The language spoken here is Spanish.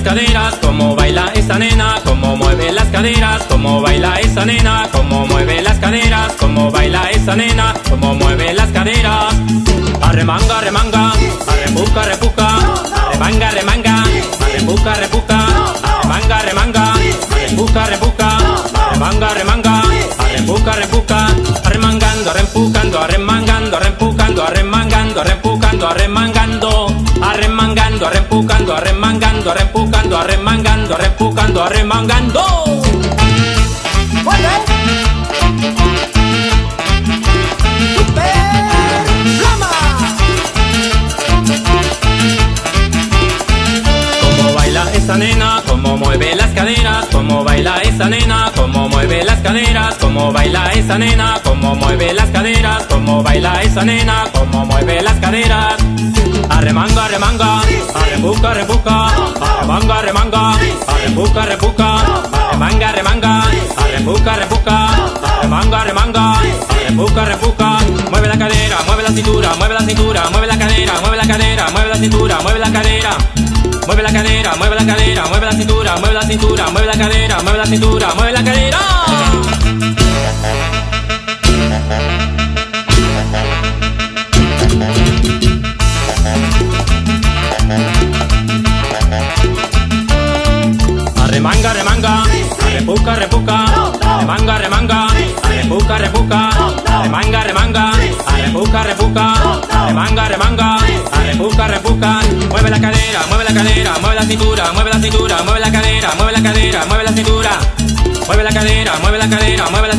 caderas, como baila esa nena, como mueve las caderas, como baila esa nena, como mueve las caderas, como baila esa nena, como mueve las caderas. Arremanga, remanga, arrepuca, repuca, arremanga, remanga, arrepuca, repuca, arremanga, remanga, arrepuca, repuca, arremanga, remanga, arrepuca, repuca, arremangando, arrepucando, arremangando, arrepucando, arremangando, arrepucando, arremangando, arremangando, arrepucando, arremangando, arrepucando, arremangando, arrepucando, arremangando. Esa nena, como mueve las caderas, como baila esa nena, como mueve las caderas, como baila esa nena, como mueve las caderas, como baila esa nena, como mueve las caderas. Arremanga, arremanga, arrepuca, repuca, arremanga, arremanga, arrepuca, repuca, arremanga, arremanga, arrepuca, repuca, arremanga, arremanga, arrepuca, repuca. Mueve la cadera, mueve la cintura, mueve la cintura, mueve la cadera, mueve la cadera, mueve la cintura, mueve la cadera. Mueve la cadera, mueve la cadera, mueve la cintura, mueve la cintura, mueve la cadera, mueve la cintura, mueve la cadera. Arremanga, remanga, arrepuca, repuca, arremanga, remanga, arrepuca, repuca, arremanga, remanga, arrepuca, repuca, arremanga, remanga, arrepuca, repuca. Mueve la cadera, mueve la cadera, mueve la cintura, mueve la cintura, mueve la cadera, mueve la cadera, mueve la cintura. Mueve la cadera, mueve la cadera, mueve la